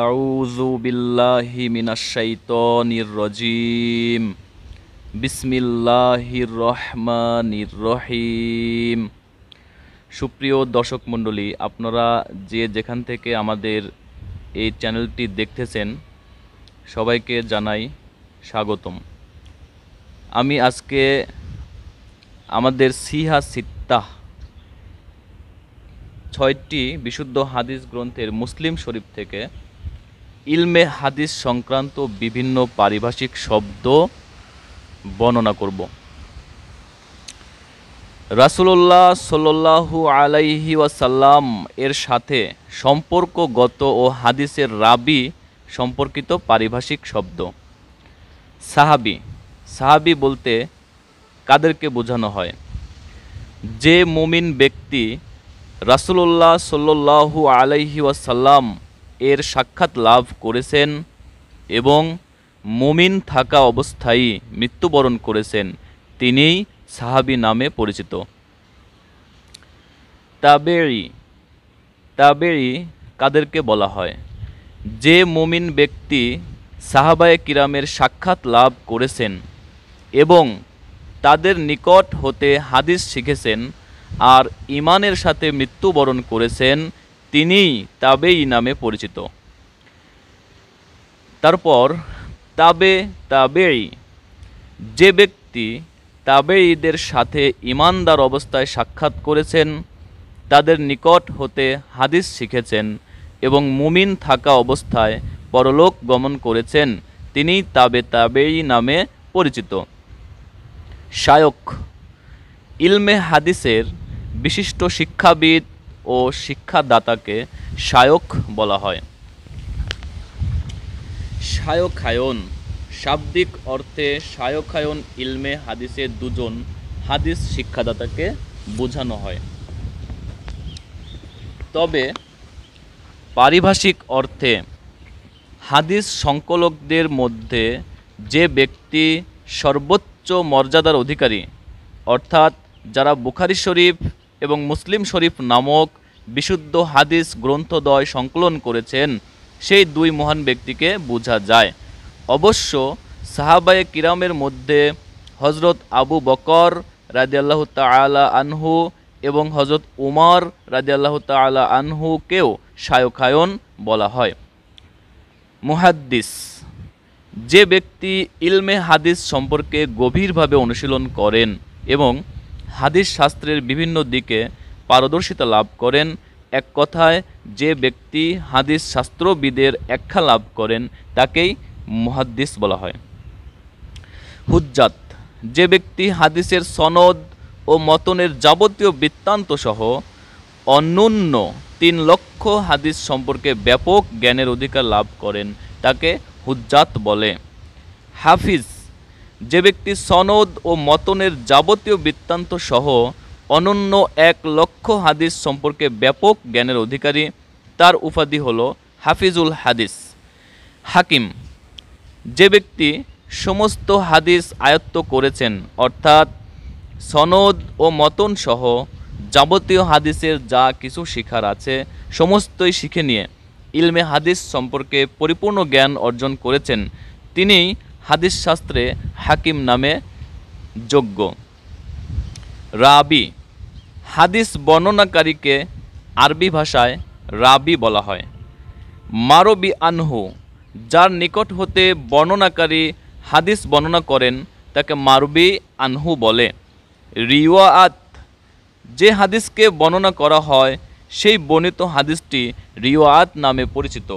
আউযু বিল্লাহি মিনাশ শাইতানির রাজিম। বিসমিল্লাহির রহমানির রহিম। সুপ্রিয় দর্শক মণ্ডলী, আপনারা যে যেখান থেকে আমাদের এই চ্যানেলটি দেখতেছেন সবাইকে জানাই স্বাগতম। আমি আজকে আমাদের সিহা সিত্তাহ 6টি বিশুদ্ধ হাদিস গ্রন্থের মুসলিম শরীফ থেকে ইলমে হাদিস সংক্রান্ত বিভিন্ন পারিভাষিক শব্দ বর্ণনা করব। রাসূলুল্লাহ সাল্লাল্লাহু আলাইহি ওয়াসাল্লাম এর সাথে সম্পর্কগত ও হাদিসের রাবি সম্পর্কিত পারিভাষিক শব্দ। সাহাবি বলতে কাদেরকে বোঝানো হয়? যে মুমিন ব্যক্তি রাসূলুল্লাহ সাল্লাল্লাহু আলাইহি ওয়াসাল্লাম এর সাক্ষাৎ লাভ করেছেন এবং মুমিন থাকা অবস্থায় মৃত্যুবরণ করেছেন, তিনিই সাহাবী নামে পরিচিত। তাবেঈ কাদেরকে বলা হয়? যে মুমিন ব্যক্তি সাহাবায়ে কিরামের সাক্ষাৎ লাভ করেছেন এবং তাদের নিকট হতে হাদিস শিখেছেন আর ঈমানের সাথে মৃত্যুবরণ করেছেন, তিনিই তাবেঈ নামে পরিচিত। তারপর তাবেঈ, যে ব্যক্তি তাবেঈদের সাথে ঈমানদার অবস্থায় সাক্ষাৎ করেছেন, তাদের নিকট হতে হাদিস শিখেছেন এবং মুমিন থাকা অবস্থায় পরলোক গমন করেছেন, তিনিই তাবেঈ নামে পরিচিত। শায়খ, ইলমে হাদিসের বিশিষ্ট শিক্ষাবিদ ও শিক্ষাদাতাকে শায়খ বলা হয়। শায়খায়ন, শাব্দিক অর্থে শায়খায়ন ইলমে হাদিসের দুজন হাদিস শিক্ষাদাতাকে বোঝানো হয়। তবে পারিভাষিক অর্থে হাদিস সংকলকদের মধ্যে যে ব্যক্তি সর্বোচ্চ মর্যাদার অধিকারী, অর্থাৎ যারা বুখারী শরীফ এবং মুসলিম শরীফ নামক বিশুদ্ধ হাদিস গ্রন্থদ্বয় সংকলন করেছেন, সেই দুই মহান ব্যক্তিকে বোঝা যায়। অবশ্য সাহাবায়ে কিরামের মধ্যে হযরত আবু বকর রাদিয়াল্লাহু তাআলা আনহু এবং হযরত উমর রাদিয়াল্লাহু তাআলা আনহুকেও শায়খায়ন বলা হয়। মুহাদ্দিস, যে ব্যক্তি ইলমে হাদিস সম্পর্কে গভীরভাবে অনুশীলন করেন এবং হাদিস শাস্ত্রের বিভিন্ন দিকে পারদর্শিতা লাভ করেন, এক কথায় যে ব্যক্তি হাদিস শাস্ত্রবিদের আখ্যা লাভ করেন, তাকেই মুহাদ্দিস বলা হয়। হুজ্জাত, যে ব্যক্তি হাদিসের সনদ ও মতনের যাবতীয় বৃত্তান্ত সহ অনূন্য 3 লক্ষ হাদিস সম্পর্কে ব্যাপক জ্ঞানের অধিকার লাভ করেন, তাকে হুজ্জাত বলে। হাফিজ, যে ব্যক্তি সনদ ও মতনের যাবতীয় বৃত্তান্ত সহ অনন্য 1 লক্ষ হাদিস সম্পর্কে ব্যাপক জ্ঞানের অধিকারী, তার উপাধি হল হাফিজুল হাদিস। হাকিম, যে ব্যক্তি সমস্ত হাদিস আয়ত্ত করেছেন, অর্থাৎ সনদ ও মতন সহ যাবতীয় হাদিসের যা কিছু শিখার আছে সমস্তই শিখে নিয়ে ইলমে হাদিস সম্পর্কে পরিপূর্ণ জ্ঞান অর্জন করেছেন, তিনি হাদিস শাস্ত্রে হাকিম নামে যোগ্য। রাবি, হাদিস বর্ণনাকারীকে আরবি ভাষায় রাবি বলা হয়। মারবি আনহু, যার নিকট হতে বর্ণনাকারী হাদিস বর্ণনা করেন, তাকে মারবি আনহু বলে। রিওয়ায়াত, যে হাদিসকে বর্ণনা করা হয় সেই বর্ণিত হাদিসটি রিওয়ায়াত নামে পরিচিত।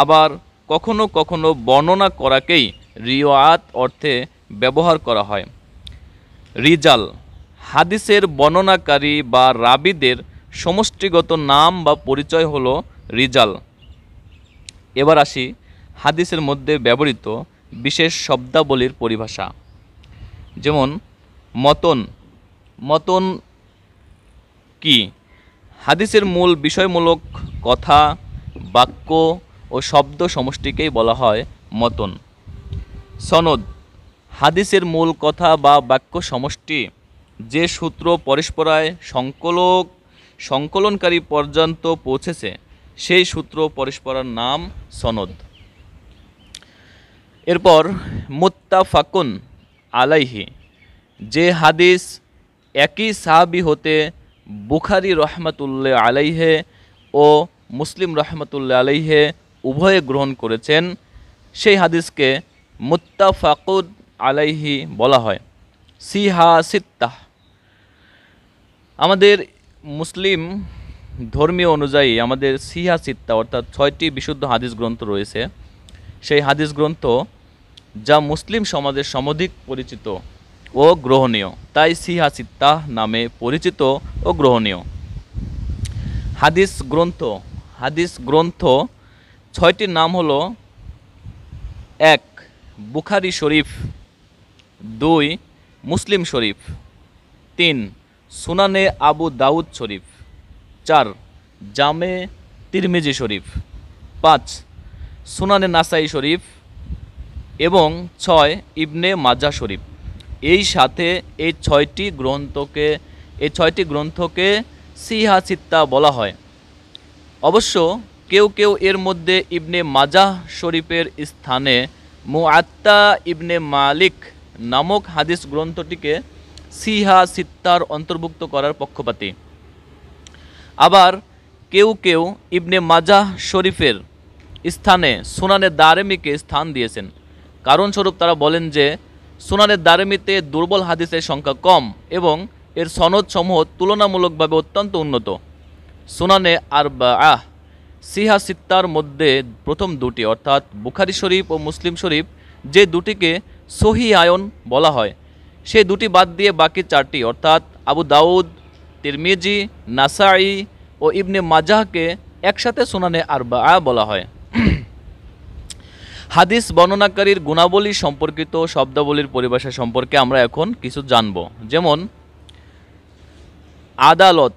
আবার কখনো কখনো বর্ণনা করাকেই রিওয়ায়াত অর্থে ব্যবহার করা হয়। রিজাল, হাদিসের বর্ণনাকারী বা রাবিদের সমষ্টিগত নাম বা পরিচয় হলো রিজাল। এবার আসি হাদিসের মধ্যে ব্যবহৃত বিশেষ শব্দাবলীর পরিভাষা। যেমন মতন কি? হাদিসের মূল বিষয়মূলক কথা, বাক্য ও শব্দ সমষ্টিকেই বলা হয় মতন। সনদ, হাদিসের মূল কথা বা বাক্য সমষ্টি, যে সূত্র পরস্পরায় সংকলনকারী পর্যন্ত পৌঁছেছে সেই সূত্র পরস্পরের নাম সনদ। এরপর মুত্তাফাকুন আলাইহি, যে হাদিস একই সাহাবী হতে বুখারী রহমাতুল্লাহ আলাইহে ও মুসলিম রহমাতুল্লাহ আলাইহে উভয়ে গ্রহণ করেছেন, সেই হাদিসকে মুত্তাফাকুন আলাইহি বলা হয়। সিহা সিত্তাহ, আমাদের মুসলিম ধর্মীয় অনুযায়ী আমাদের সিহা সিত্তা অর্থাৎ 6টি বিশুদ্ধ হাদিস গ্রন্থ রয়েছে। সেই হাদিস গ্রন্থ যা মুসলিম সমাজের সমধিক পরিচিত ও গ্রহণীয়, তাই সিহা সিত্তাহ নামে পরিচিত ও গ্রহণীয়। হাদিস গ্রন্থ 6টির নাম হলো: 1 বুখারী শরীফ, 2 মুসলিম শরীফ, 3 সুনানে আবু দাউদ শরীফ, 4 জামে তিরমিজি শরীফ, 5 সুনানে নাসাই শরীফ এবং 6 ইবনে মাজাহ শরীফ। এই সাথে এই 6টি গ্রন্থকে সিহা সিত্তা বলা হয়। অবশ্য কেউ কেউ এর মধ্যে ইবনে মাজাহ শরীফের স্থানে মুআত্তা ইবনে মালিক নামক হাদিস গ্রন্থটিকে সিহা সিত্তার অন্তর্ভুক্ত করার পক্ষপাতী। আবার কেউ কেউ ইবনে মাজাহ শরীফের স্থানে সুনানে দারেমিকে স্থান দিয়েছেন। কারণস্বরূপ তারা বলেন যে সুনানে দারেমিতে দুর্বল হাদিসের সংখ্যা কম এবং এর সনদ সমূহ তুলনামূলকভাবে অত্যন্ত উন্নত। সুনানে আরবাআহ সিহা সিত্তার মধ্যে প্রথম দুটি অর্থাৎ বুখারী শরীফ ও মুসলিম শরীফ, যে দুটিকে সহিহায়ন বলা হয়, সেই দুটি বাদ দিয়ে বাকি 4টি অর্থাৎ আবু দাউদ, তিরমিজি, নাসাই ও ইবনে মাজাহকে একসাথে সুনানে আরবাআহ বলা হয়। হাদিস বর্ণনাকারীর গুণাবলী সম্পর্কিত শব্দাবলীর পরিভাষা সম্পর্কে আমরা এখন কিছু জানব। যেমন আদালত,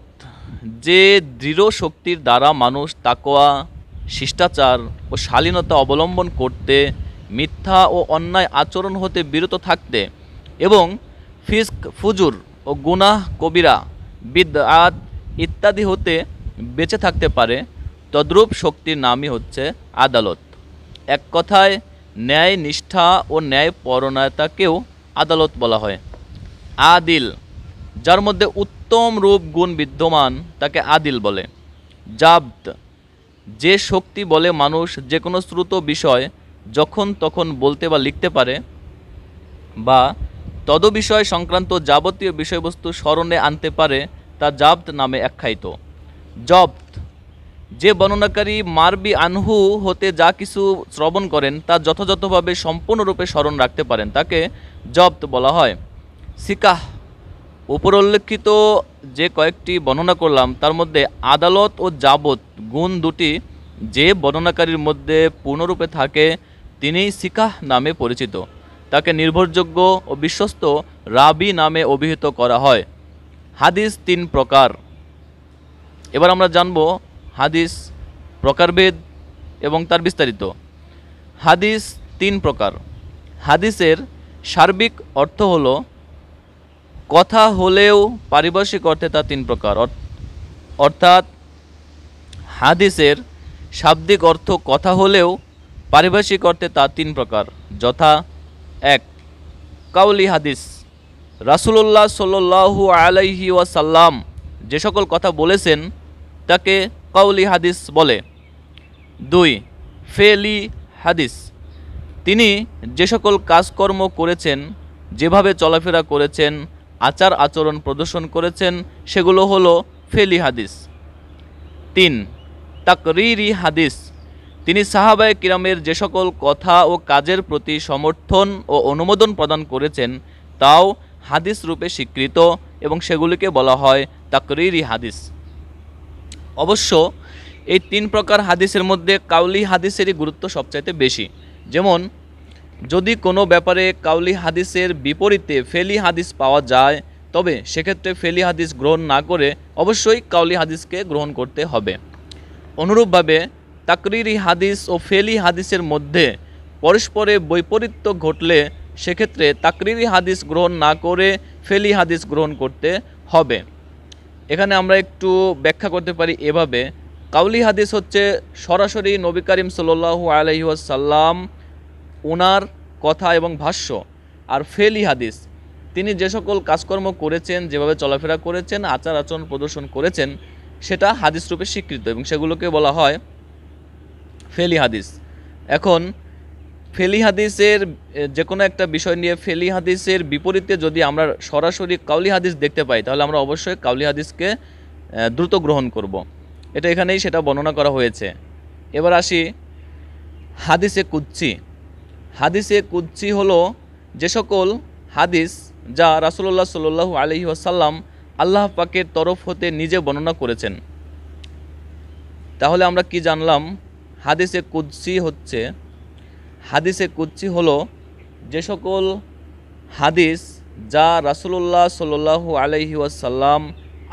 যে দৃঢ় শক্তির দ্বারা মানুষ তাকওয়া, শিষ্টাচার ও শালীনতা অবলম্বন করতে, মিথ্যা ও অন্যায় আচরণ হতে বিরত থাকতে এবং ফিস্ক, ফুজুর ও গুনাহ কবিরা, বিদআত ইত্যাদি হতে বেঁচে থাকতে পারে, তদ্রূপ শক্তির নামই হচ্ছে আদালত। এক কথায় ন্যায় নিষ্ঠা ও ন্যায় পরায়ণতাকেও আদালত বলা হয়। আদিল, যার মধ্যে উত্তম রূপ গুণ বিদ্যমান তাকে আদিল বলে। জাবত, যে শক্তি বলে মানুষ যে কোনো শ্রুত বিষয় যখন তখন বলতে বা লিখতে পারে বা তদবিষয় সংক্রান্ত যাবতীয় বিষয়বস্তু স্মরণে আনতে পারে, তা জাবত নামে আখ্যায়িত। জব্ত, যে বর্ণনাকারী মারবি আনহু হতে যা কিছু শ্রবণ করেন তা যথাযথভাবে সম্পূর্ণরূপে স্মরণ রাখতে পারেন, তাকে জব্ত বলা হয়। সিকাহ, উপরোল্লেখিত যে কয়েকটি বর্ণনা করলাম তার মধ্যে আদালত ও জাবত গুণ দুটি যে বর্ণনাকারীর মধ্যে পূর্ণরূপে থাকে তিনিই সিকাহ নামে পরিচিত। তাকে নির্ভরযোগ্য ও বিশ্বস্ত রাবি নামে অভিহিত করা হয়। হাদিস 3 প্রকার। এবার আমরা জানব হাদিস প্রকারভেদ এবং তার বিস্তারিত। হাদিস 3 প্রকার। হাদিসের সার্বিক অর্থ হলো কথা হলেও পারিভাষিক অর্থে তা 3 প্রকার। অর্থাৎ হাদিসের শাব্দিক অর্থ কথা হলেও পারিভাষিক অর্থে তা 3 প্রকার, যথা: 1 কাউলি হাদিস, রাসূলুল্লাহ সাল্লাল্লাহু আলাইহি ওয়াসাল্লাম যে সকল কথা বলেছেন তাকে কাউলি হাদিস বলে। 2 ফেলি হাদিস, তিনি যে সকল কাজকর্ম করেছেন, যেভাবে চলাফেরা করেছেন, আচার আচরণ প্রদর্শন করেছেন, সেগুলো হলো ফেলি হাদিস। 3 তাকরিরি হাদিস, তিনি সাহাবায়ে কিরামের যে সকল কথা ও কাজের প্রতি সমর্থন ও অনুমোদন প্রদান করেছেন তাও হাদিস রূপে স্বীকৃত এবং সেগুলিকে বলা হয় তাকরিরি হাদিস। অবশ্য এই 3 প্রকার হাদিসের মধ্যে কাউলি হাদিসেরই গুরুত্ব সবচাইতে বেশি। যেমন যদি কোনো ব্যাপারে কাউলি হাদিসের বিপরীতে ফেলি হাদিস পাওয়া যায় তবে সেক্ষেত্রে ফেলি হাদিস গ্রহণ না করে অবশ্যই কাউলি হাদিসকে গ্রহণ করতে হবে। অনুরূপভাবে তাকরিরি হাদিস ও ফেলি হাদিসের মধ্যে পরস্পরে বৈপরীত্য ঘটলে সেক্ষেত্রে তাকরিরি হাদিস গ্রহণ না করে ফেলি হাদিস গ্রহণ করতে হবে। এখানে আমরা একটু ব্যাখ্যা করতে পারি এভাবে: কাউলি হাদিস হচ্ছে সরাসরি নবী করিম সাল্লাল্লাহু আলাইহি ওয়াসাল্লাম ওনার কথা এবং ভাষ্য। আর ফেলি হাদিস তিনি যে সকল কাজকর্ম করেছেন, যেভাবে চলাফেরা করেছেন, আচার আচরণ প্রদর্শন করেছেন, সেটা হাদিস রূপে স্বীকৃত এবং সেগুলোকে বলা হয় ফেলি হাদিস। এখন ফেলি হাদিসের যে কোনো একটা বিষয় নিয়ে ফেলি হাদিসের বিপরীতে যদি আমরা সরাসরি কাউলি হাদিস দেখতে পাই, তাহলে আমরা অবশ্যই কাউলি হাদিসকে দ্রুত গ্রহণ করব। এটা এখানেই সেটা বর্ণনা করা হয়েছে। এবার আসি হাদিসে কুদসি। হাদিসে কুদসি হলো যে সকল হাদিস যা রাসূলুল্লাহ সাল্লাল্লাহু আলাইহি ওয়াসাল্লাম আল্লাহ পাকের তরফ হতে নিজে বর্ণনা করেছেন। তাহলে আমরা কি জানলাম? হাদিসে কুদসি হলো যে সকল হাদিস যা রাসূলুল্লাহ সাল্লাল্লাহু আলাইহি ওয়াসাল্লাম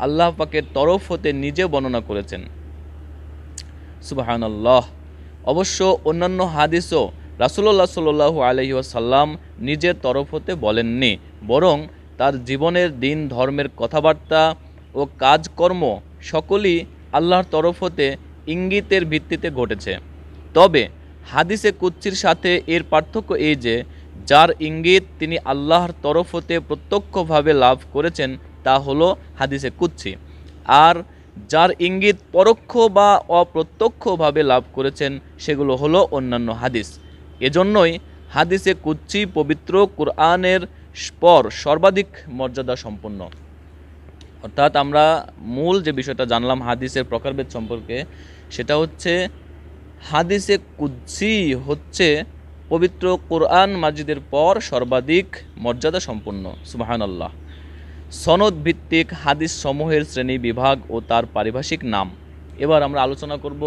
আল্লাহ পাকের তরফ হতে নিজে বর্ণনা করেছেন। সুবহানাল্লাহ। অবশ্য অন্যান্য হাদিসও রাসূলুল্লাহ সাল্লাল্লাহু আলাইহি ওয়াসাল্লাম নিজের তরফ হতে বলেননি, বরং তার জীবনের দিন ধর্মের কথাবার্তা ও কাজকর্ম সকলই আল্লাহর তরফ হতে ইঙ্গিতের ভিত্তিতে ঘটেছে। তবে হাদিসে কুদসির সাথে এর পার্থক্য এই যে, যার ইঙ্গিত তিনি আল্লাহর তরফ হতে প্রত্যক্ষভাবে লাভ করেছেন তা হলো হাদিসে কুদসি, আর যার ইঙ্গিত পরোক্ষ বা অপ্রত্যক্ষভাবে লাভ করেছেন সেগুলো হলো অন্যান্য হাদিস। এজন্যই হাদিসে কুদসি পবিত্র কুরআনের পর সর্বাধিক মর্যাদা সম্পন্ন। অর্থাৎ আমরা মূল যে বিষয়টা জানলাম হাদিসের প্রকারভেদ সম্পর্কে, সেটা হচ্ছে হাদিসে কুদসি হচ্ছে পবিত্র কুরআন মাজিদের পর সর্বাধিক মর্যাদা সম্পন্ন। সুবহানাল্লাহ। সনদ ভিত্তিক হাদিস সমূহের শ্রেণী বিভাগ ও তার পারিভাষিক নাম। এবার আমরা আলোচনা করব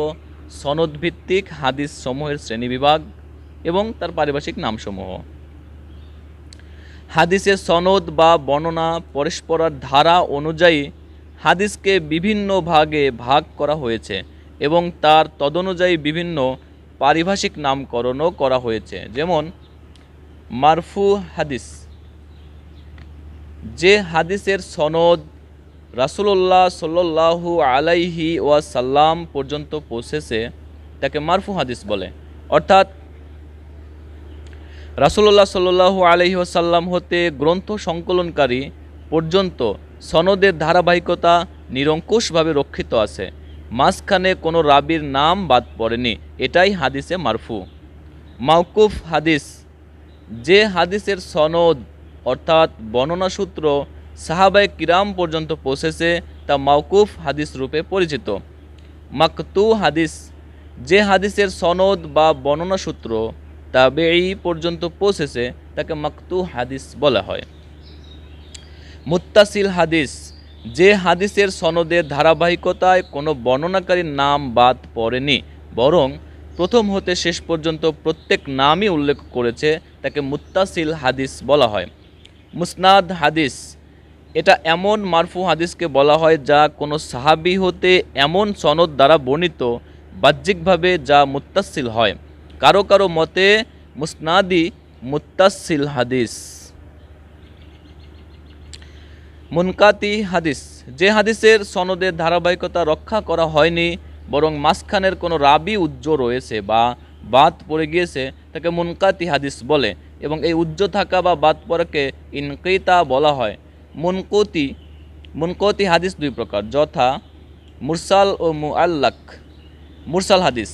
সনদ ভিত্তিক হাদিস সমূহের শ্রেণী বিভাগ এবং তার পারিভাষিক নামসমূহ। হাদিসের সনদ বা বর্ণনা পরস্পরের ধারা অনুযায়ী হাদিসকে বিভিন্ন ভাগে ভাগ করা হয়েছে এবং তার তদনুযায়ী বিভিন্ন পারিভাষিক নামকরণও করা হয়েছে। যেমন মারফু হাদিস, যে হাদিসের সনদ রাসূলুল্লাহ সাল্লাল্লাহু আলাইহি ওয়াসাল্লাম পর্যন্ত পৌঁছেছে তাকে মারফু হাদিস বলে। অর্থাৎ রাসূলুল্লাহ সাল্লাল্লাহু আলাইহি ওয়াসাল্লাম হতে গ্রন্থ সংকলনকারী পর্যন্ত সনদের ধারাবাহিকতা নিরঙ্কুশভাবে রক্ষিত আছে, মাঝখানে কোনো রাবির নাম বাদ পড়েনি, এটাই হাদিসে মারফু। মাওকুফ হাদিস, যে হাদিসের সনদ অর্থাৎ বর্ণনা সূত্র সাহাবায়ে কিরাম পর্যন্ত পৌঁছেছে তা মাওকুফ হাদিস রূপে পরিচিত। মাকতু হাদিস, যে হাদিসের সনদ বা বর্ণনা সূত্র তাবেঈ পর্যন্ত পৌঁছেছে তাকে মাকতু হাদিস বলা হয়। মুত্তাসিল হাদিস, যে হাদিসের সনদের ধারাবাহিকতায় কোনো বর্ণনাকারীর নাম বাদ পড়েনি, বরং প্রথম হতে শেষ পর্যন্ত প্রত্যেক নামই উল্লেখ করেছে তাকে মুত্তাসিল হাদিস বলা হয়। মুসনাদ হাদিস, এটা এমন মারফু হাদিসকে বলা হয় যা কোনো সাহাবী হতে এমন সনদ দ্বারা বর্ণিত বাহ্যিকভাবে যা মুত্তাসিল হয়। কারো কারো মতে মুসনাদি মুত্তাসিল হাদিস। মুনকাতি হাদিস, যে হাদিসের সনদের ধারাবাহিকতা রক্ষা করা হয়নি বরং মাঝখানের কোনো রাবি উজ্জ্ব রয়েছে বা বাদ পড়ে গিয়েছে তাকে মুনকাতি হাদিস বলে এবং এই উজ্জ্ব থাকা বা বাদ পড়াকে ইনকিতা বলা হয়। মুনকতি হাদিস দুই প্রকার, যথা মুরসাল ও মুআল্লাক। মুরসাল হাদিস,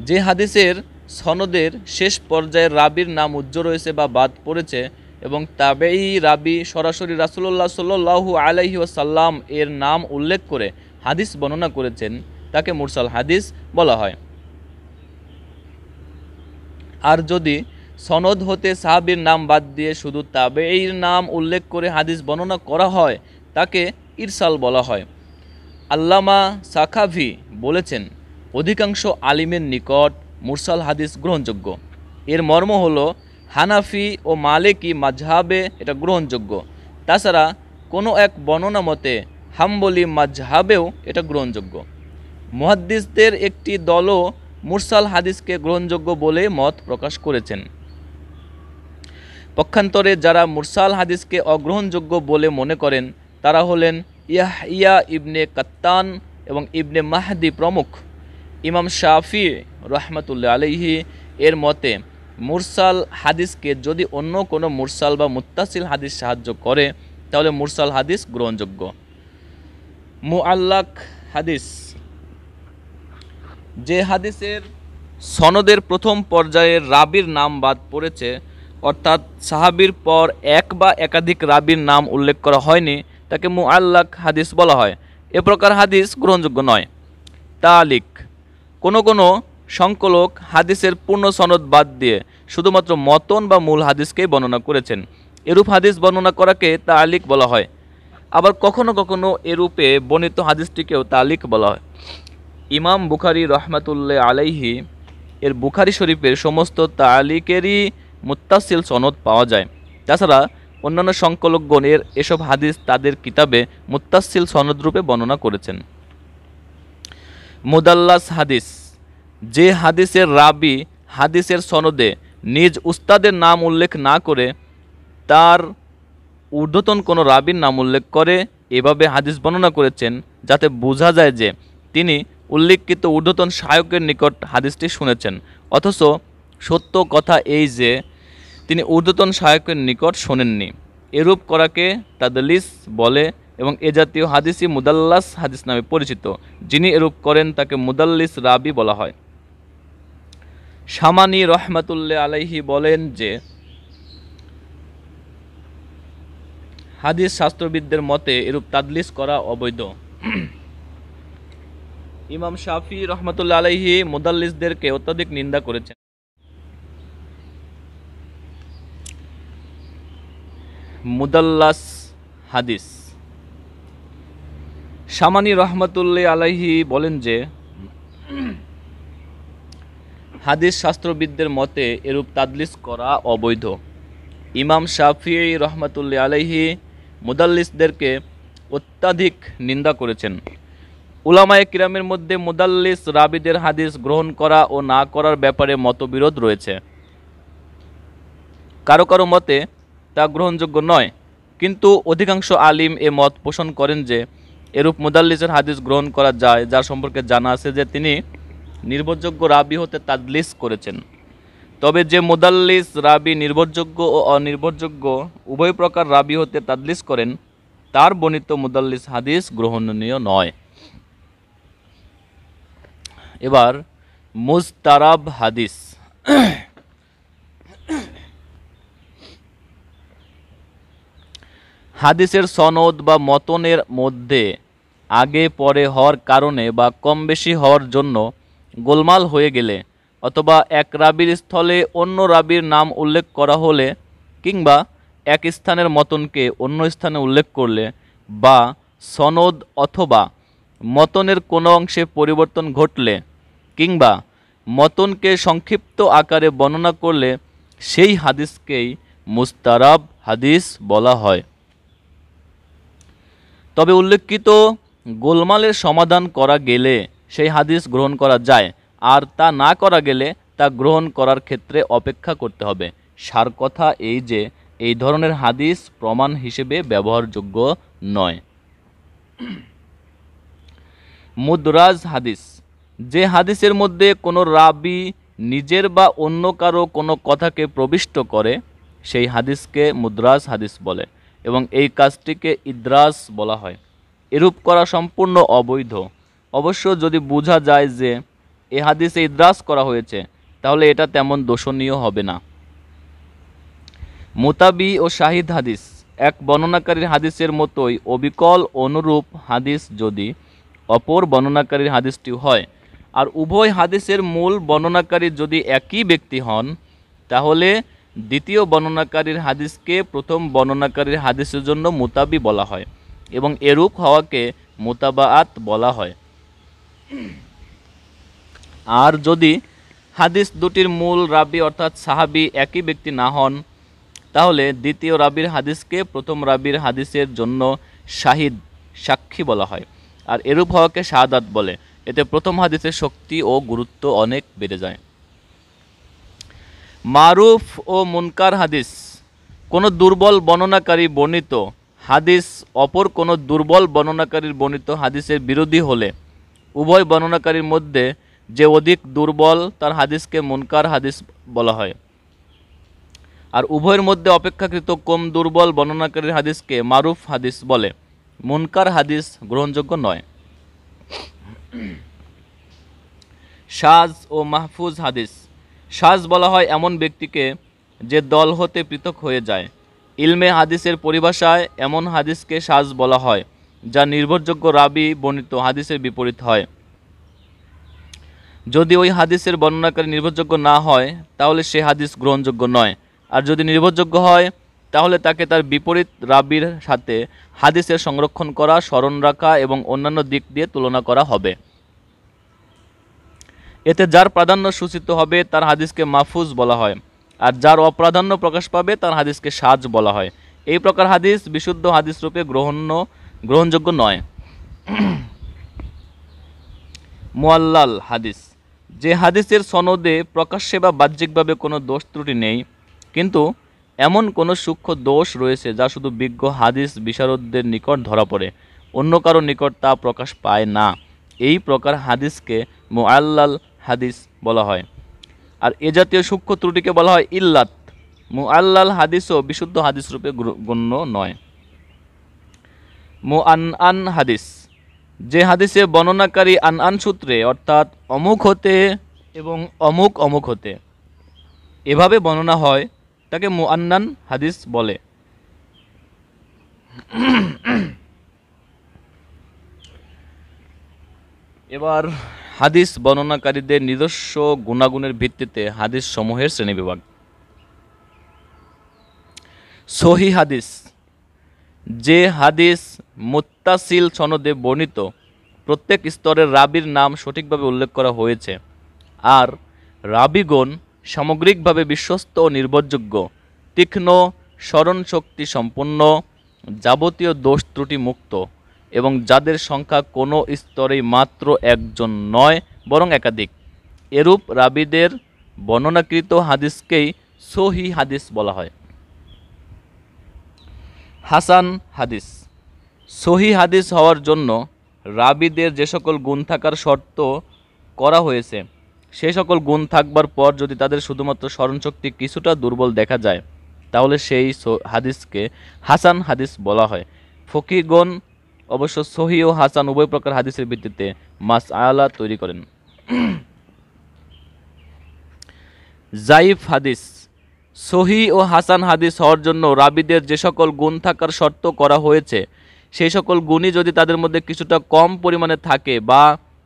যে হাদিসের সনদের শেষ পর্যায়ের রাবির নাম উজ্জ্ব রয়েছে বা বাদ পড়েছে এবং তাবেঈ রাবি সরাসরি রাসূলুল্লাহ সাল্লাল্লাহু আলাইহি ওয়াসাল্লাম এর নাম উল্লেখ করে হাদিস বর্ণনা করেছেন তাকে মুরসাল হাদিস বলা হয়। আর যদি সনদ হতে সাহাবীর নাম বাদ দিয়ে শুধু তাবেঈর নাম উল্লেখ করে হাদিস বর্ণনা করা হয় তাকে ইরসাল বলা হয়। আল্লামা সাখাভি বলেছেন, অধিকাংশ আলিমের নিকট মুরসাল হাদিস গ্রহণযোগ্য। এর মর্ম হলো হানাফি ও মালিকি মাযহাবে এটা গ্রহণযোগ্য। তাছাড়া কোনো এক বর্ণনা মতে হাম্বলি মাযহাবেও এটা গ্রহণযোগ্য। মুহাদ্দিসদের একটি দলও মুরসাল হাদিসকে গ্রহণযোগ্য বলে মত প্রকাশ করেছেন। পক্ষান্তরে যারা মুরসাল হাদিসকে অগ্রহণযোগ্য বলে মনে করেন তারা হলেন ইয়াহইয়া ইবনে কাত্তান এবং ইবনে মাহদি প্রমুখ। ইমাম শাফি রহমাতুল্লাহ আলাইহি এর মতে মুরসাল হাদিসকে যদি অন্য কোনো মুরসাল বা মুত্তাসিল হাদিস সাহায্য করে তাহলে মুরসাল হাদিস গ্রহণযোগ্য। মুআল্লাক হাদিস, যে হাদিসের সনদের প্রথম পর্যায়ের রাবির নাম বাদ পড়েছে, অর্থাৎ সাহাবীর পর এক বা একাধিক রাবির নাম উল্লেখ করা হয়নি, তাকে মুআল্লাক হাদিস বলা হয়। এ প্রকার হাদিস গ্রহণযোগ্য নয়। তালিক, কোনো সংকলক হাদিসের পূর্ণ সনদ বাদ দিয়ে শুধুমাত্র মতন বা মূল হাদিসকেই বর্ণনা করেছেন। এরূপ হাদিস বর্ণনা করাকে তালিক বলা হয়। আবার কখনো কখনো এরূপে বর্ণিত হাদিসটিকেও তালিক বলা হয়। ইমাম বুখারী রহমাতুল্লাহ আলাইহি এর বুখারী শরীফের সমস্ত তালিকেরই মুত্তাসিল সনদ পাওয়া যায়। তাছাড়া অন্যান্য সংকলকগণ এসব হাদিস তাদের কিতাবে মুত্তাসিল সনদ রূপে বর্ণনা করেছেন। মুদাল্লাস হাদিস, যে হাদিসের রাবি হাদিসের সনদে নিজ উস্তাদের নাম উল্লেখ না করে তার ঊর্ধ্বতন কোনো রাবির নাম উল্লেখ করে এভাবে হাদিস বর্ণনা করেছেন যাতে বোঝা যায় যে তিনি উল্লেখিত ঊর্ধ্বতন শায়কের নিকট হাদিসটি শুনেছেন, অথচ সত্য কথা এই যে তিনি ঊর্ধ্বতন শায়কের নিকট শোনেননি। এরূপ করাকে তাদলিস বলে এবং এ জাতীয় হাদিসই মুদাল্লাস হাদিস নামে পরিচিত। যিনি এরূপ করেন তাকে মুদাল্লিস রাবি বলা হয়। শামানি রহমাতুল্লাহ আলাইহি বলেন যে হাদিস শাস্ত্রবিদদের মতে এরূপ তাদলিস করা অবৈধ। ইমাম শাফি রহমাতুল্লাহ আলাইহি মুদাল্লিসদেরকে অত্যধিক নিন্দা করেছেন। মুদাল্লাস হাদিস, শামানি রহমাতুল্লাহ আলাইহি বলেন যে হাদিস শাস্ত্রবিদদের মতে এরূপ তাদলিস করা অবৈধ। ইমাম শাফি রহমাতুল্লাহ আলাইহি মুদাল্লিসদেরকে অত্যাধিক নিন্দা করেছেন। উলামায়ে কিরামের মধ্যে মুদাল্লিস রাবিদের হাদিস গ্রহণ করা ও না করার ব্যাপারে মতবিরোধ রয়েছে। কারো কারো মতে তা গ্রহণযোগ্য নয়, কিন্তু অধিকাংশ আলিম এ মত পোষণ করেন যে এরূপ মুদাল্লিসের হাদিস গ্রহণ করা যায় যার সম্পর্কে জানা আছে যে তিনি নির্ভরযোগ্য রাবি হতে তাদলিস করেছেন। তবে যে মুদাল্লিস রাবি নির্ভরযোগ্য ও অনির্ভরযোগ্য উভয় প্রকার রাবি হতে তাদলিস করেন তার বর্ণিত মুদাল্লিস হাদিস গ্রহণনীয় নয়। এবার মুজতারাব হাদিস, হাদিসের সনদ বা মতনের মধ্যে আগে পরে হওয়ার কারণে বা কম বেশি হওয়ার জন্য গোলমাল হয়ে গেলে অথবা এক রাবির স্থলে অন্য রাবির নাম উল্লেখ করা হলে কিংবা এক স্থানের মতনকে অন্য স্থানে উল্লেখ করলে বা সনদ অথবা মতনের কোনো অংশে পরিবর্তন ঘটলে কিংবা মতনকে সংক্ষিপ্ত আকারে বর্ণনা করলে সেই হাদিসকেই মুস্তারাব হাদিস বলা হয়। তবে উল্লেখিত গোলমালের সমাধান করা গেলে সেই হাদিস গ্রহণ করা যায়, আর তা না করা গেলে তা গ্রহণ করার ক্ষেত্রে অপেক্ষা করতে হবে। সার কথা এই যে এই ধরনের হাদিস প্রমাণ হিসেবে ব্যবহারযোগ্য নয়। মুদরাজ হাদিস, যে হাদিসের মধ্যে কোনো রাবি নিজের বা অন্য কারো কোনো কথাকে প্রবিষ্ট করে সেই হাদিসকে মুদরাজ হাদিস বলে এবং এই কাজটিকে ইদ্রাস বলা হয়। এরূপ করা সম্পূর্ণ অবৈধ। অবশ্য যদি বোঝা যায় যে এ হাদিসে ইদ্রাস করা হয়েছে তাহলে এটা তেমন দোষণীয় হবে না। মুতাবি ও শাহিদ হাদিস, এক বর্ণনাকারীর হাদিসের মতোই অবিকল অনুরূপ হাদিস যদি অপর বর্ণনাকারীর হাদিসটি হয় আর উভয় হাদিসের মূল বর্ণনাকারী যদি একই ব্যক্তি হন তাহলে দ্বিতীয় বর্ণনাকারীর হাদিসকে প্রথম বর্ণনাকারীর হাদিসের জন্য মুতাবি বলা হয় এবং এরূপ হওয়াকে মুতাবাআত বলা হয়। আর যদি হাদিস দুটির মূল রাবি অর্থাৎ সাহাবী একই ব্যক্তি না হন তাহলে দ্বিতীয় রাবির হাদিসকে প্রথম রাবির হাদিসের জন্য শাহিদ সাক্ষী বলা হয়, আর এরূপ হওয়াকে শাহাদাত বলে। এতে প্রথম হাদিসের শক্তি ও গুরুত্ব অনেক বেড়ে যায়। মারুফ ও মুনকার হাদিস, কোনো দুর্বল বর্ণনাকারী বর্ণিত হাদিস অপর কোনো দুর্বল বর্ণনাকারীর বর্ণিত হাদিসের বিরোধী হলে উভয় বর্ণনাকারীর মধ্যে যে অধিক দুর্বল তার হাদিসকে মুনকার হাদিস বলা হয়, আর উভয়ের মধ্যে অপেক্ষাকৃত কম দুর্বল বর্ণনাকারীর হাদিসকে মারুফ হাদিস বলে। মুনকার হাদিস গ্রহণযোগ্য নয়। শাজ ও মাহফুজ হাদিস। শাজ বলা হয় এমন ব্যক্তিকে যে দল হতে পৃথক হয়ে যায়। ইলমে হাদিসের পরিভাষায় এমন হাদিসকে শাজ বলা হয় যা নির্ভরযোগ্য রাবি বর্ণিত হাদিসের বিপরীত হয়। যদি ওই হাদিসের বর্ণনাকারী নির্ভরযোগ্য না হয় তাহলে সে হাদিস গ্রহণযোগ্য নয়, আর যদি নির্ভরযোগ্য হয় তাহলে তাকে তার বিপরীত রাবির সাথে হাদিসের সংরক্ষণ করা, স্মরণ রাখা এবং অন্যান্য দিক দিয়ে তুলনা করা হবে। এতে যার প্রাধান্য সূচিত হবে তার হাদিসকে মাহফুজ বলা হয়, আর যার অপ্রাধান্য প্রকাশ পাবে তার হাদিসকে শাজ বলা হয়। এই প্রকার হাদিস বিশুদ্ধ হাদিস রূপে গ্রহণযোগ্য নয়। মুআল্লাল হাদিস। যে হাদিসের সনদে প্রকাশ্যে বা বাহ্যিকভাবে কোনো দোষ ত্রুটি নেই, কিন্তু এমন কোনো সূক্ষ্ম দোষ রয়েছে যা শুধু বিজ্ঞ হাদিস বিশারদদের নিকট ধরা পড়ে, অন্য কারো নিকট তা প্রকাশ পায় না, এই প্রকার হাদিসকে মুআল্লাল হাদিস বলা হয়। আর এ জাতীয় সূক্ষ্ম ত্রুটিকে বলা হয় ইল্লাত। মুআল্লাল হাদিসও বিশুদ্ধ হাদিস রূপে গণ্য নয়। মুআনআন হাদিস। যে হাদিসে বর্ণনাকারী আনআন সূত্রে অর্থাৎ অমুক হতে এবং অমুক অমুক হতে এভাবে বর্ণনা হয় তাকে মুআন্নান হাদিস বলে। এবার হাদিস বর্ণনাকারীদের নিজস্ব গুণাগুণের ভিত্তিতে হাদিস সমূহের শ্রেণীবিভাগ। সহিহ হাদিস। যে হাদিস মুত্তাসিল সনদে বর্ণিত, প্রত্যেক স্তরের রাবির নাম সঠিকভাবে উল্লেখ করা হয়েছে, আর রাবিগণ সামগ্রিকভাবে বিশ্বস্ত ও নির্ভরযোগ্য, তীক্ষ্ণ স্মরণশক্তি সম্পন্ন, যাবতীয় দোষ ত্রুটি মুক্ত, এবং যাদের সংখ্যা কোনো স্তরেই মাত্র একজন নয় বরং একাধিক, এরূপ রাবিদের বর্ণনাকৃত হাদিসকেই সহিহ হাদিস বলা হয়। হাসান হাদিস। সহিহ হাদিস হওয়ার জন্য রাবিদের যে সকল গুণ থাকার শর্ত করা হয়েছে, সেই সকল গুণ থাকবার পর যদি তাদের শুধুমাত্র স্মরণশক্তি কিছুটা দুর্বল দেখা যায়, তাহলে সেই হাদিসকে হাসান হাদিস বলা হয়। ফকিহগণ অবশ্য সহিহ ও হাসান উভয় প্রকার হাদিসের ভিত্তিতে মাসআলা তৈরি করেন। জাইফ হাদিস। সহিহ ও হাসান হাদিস হওয়ার জন্য রাবিদের যে সকল গুণ থাকার শর্ত করা হয়েছে, সেই সকল গুণই যদি তাদের মধ্যে কিছুটা কম পরিমাণে থাকে, বা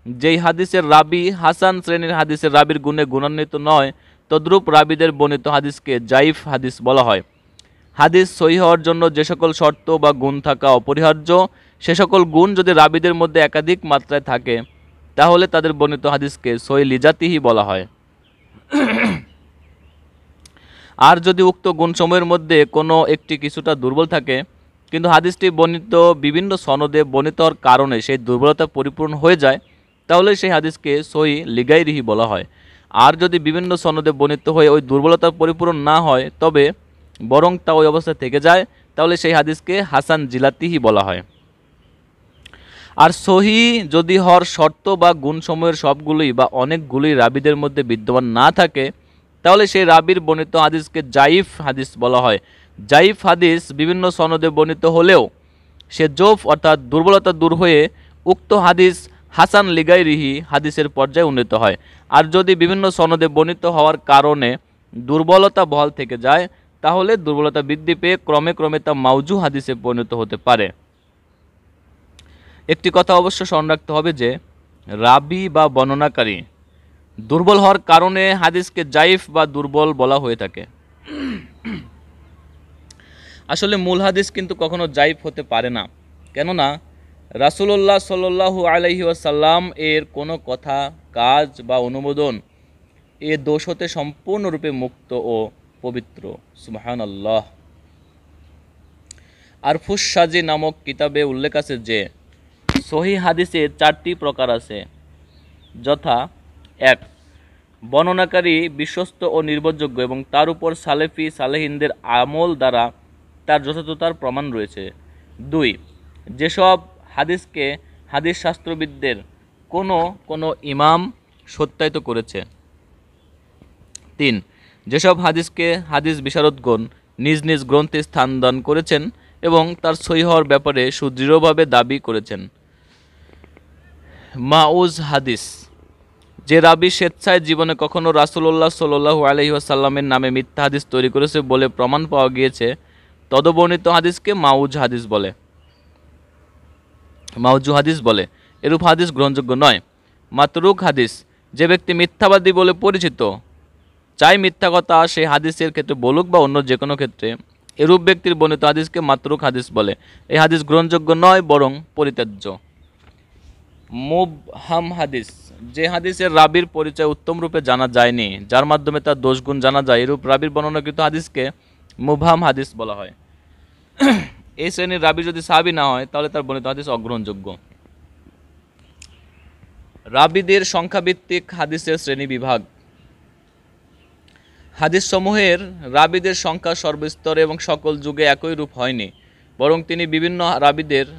যেই হাদিসের রাবি হাসান শ্রেণীর হাদিসের রাবির গুণে গুণান্বিত নয়, তদ্রূপ রাবিদের বর্ণিত হাদিসকে জাইফ হাদিস বলা হয়। হাদিস সহিহ হওয়ার জন্য যে সকল শর্ত বা গুণ থাকা অপরিহার্য, সে সকল গুণ যদি রাবিদের মধ্যে একাধিক মাত্রায় থাকে, তাহলে তাদের বর্ণিত হাদিসকে সহিহ লিজাতিহি বলা হয়। আর যদি উক্ত গুণসমূহের মধ্যে কোনো একটি কিছুটা দুর্বল থাকে, কিন্তু হাদিসটি বর্ণিত বিভিন্ন সনদে বর্ণিত হওয়ার কারণে সেই দুর্বলতা পরিপূর্ণ হয়ে যায়, তাহলে সেই হাদিসকে সহিহ লিগাইরিহি বলা হয়। আর যদি বিভিন্ন সনদে বর্ণিত হয়ে ওই দুর্বলতা পরিপূরণ না হয়, তবে বরং তা ওই অবস্থায় থেকে যায়, তাহলে সেই হাদিসকে হাসান জিলাতিহি বলা হয়। আর সহিহ যদি হওয়ার শর্ত বা গুণসমূহের সবগুলোই বা অনেকগুলোই রাবিদের মধ্যে বিদ্যমান না থাকে, তাহলে সেই রাবির বর্ণিত হাদিসকে জাইফ হাদিস বলা হয়। জাইফ হাদিস বিভিন্ন সনদে বর্ণিত হলেও সে জোফ অর্থাৎ দুর্বলতা দূর হয়ে উক্ত হাদিস হাসান লিগাইরিহি হাদিসের পর্যায়ে উন্নীত হয়। আর যদি বিভিন্ন সনদে বর্ণিত হওয়ার কারণে দুর্বলতা বহাল থেকে যায়, তাহলে দুর্বলতা বৃদ্ধি পেয়ে ক্রমে ক্রমে তা মাউজু হাদিসে পরিণত হতে পারে। একটি কথা অবশ্য স্মরণ রাখতে হবে যে রাবি বা বর্ণনাকারী দুর্বল হওয়ার কারণে হাদিসকে জাইফ বা দুর্বল বলা হয়ে থাকে। আসলে মূল হাদিস কিন্তু কখনো জাইফ হতে পারে না, কেননা রাসূলুল্লাহ সাল্লাল্লাহু আলাইহি ওয়াসাল্লাম এর কোনো কথা, কাজ বা অনুমোদন এ দোষ হতে সম্পূর্ণরূপে মুক্ত ও পবিত্র। সুবহানাল্লাহ। আর ফুসাজি নামক কিতাবে উল্লেখ আছে যে সহিহ হাদিসে 4টি প্রকার আছে, যথা 1. বর্ণনাকারী বিশ্বস্ত ও নির্ভরযোগ্য এবং তার উপর সালেফি সালেহিনদের আমল দ্বারা তার যথাযথতার প্রমাণ রয়েছে। 2. যেসব হাদিসকে হাদিস শাস্ত্রবিদদের কোনো কোনো ইমাম সত্যায়িত করেছে। 3. যেসব হাদিসকে হাদিস বিশারদগণ নিজ নিজ গ্রন্থে স্থান দান করেছেন এবং তার সহিহ হওয়ার ব্যাপারে সুদৃঢ়ভাবে দাবি করেছেন। মাউজ হাদিস, যে রাবি স্বেচ্ছায় জীবনে কখনো রাসূলুল্লাহ সাল্লাল্লাহু আলাইহি ওয়াসাল্লামের নামে মিথ্যা হাদিস তৈরি করেছে বলে প্রমাণ পাওয়া গিয়েছে, তদবর্ণিত হাদিসকে মাউজু হাদিস বলে। এরূপ হাদিস গ্রহণযোগ্য নয়। মাতরুক হাদিস, যে ব্যক্তি মিথ্যাবাদী বলে পরিচিত, চাই মিথ্যা কথা সেই হাদিসের ক্ষেত্রে বলুক বা অন্য যে কোনো ক্ষেত্রে, এরূপ ব্যক্তির বর্ণিত হাদিসকে মাতরুক হাদিস বলে। এই হাদিস গ্রহণযোগ্য নয়, বরং পরিত্যাজ্য। মুবহাম হাদিস, যে হাদিসের রাবির পরিচয় উত্তম রূপে জানা যায়নি, যার মাধ্যমে তার দোষগুণ জানা যায়, এরূপ রাবির বর্ণনাকৃত হাদিসকে মুবহাম হাদিস বলা হয়। এই শ্রেণীর রাবি যদি সাহাবী না হয় তাহলে তার বর্ণিত হাদিস অগ্রহণযোগ্য। রাবিদের সংখ্যাভিত্তিক হাদিসের শ্রেণী বিভাগ। হাদিস সমূহের রাবিদের সংখ্যা সর্বস্তরে এবং সকল যুগে একই রূপ হয়নি, বরং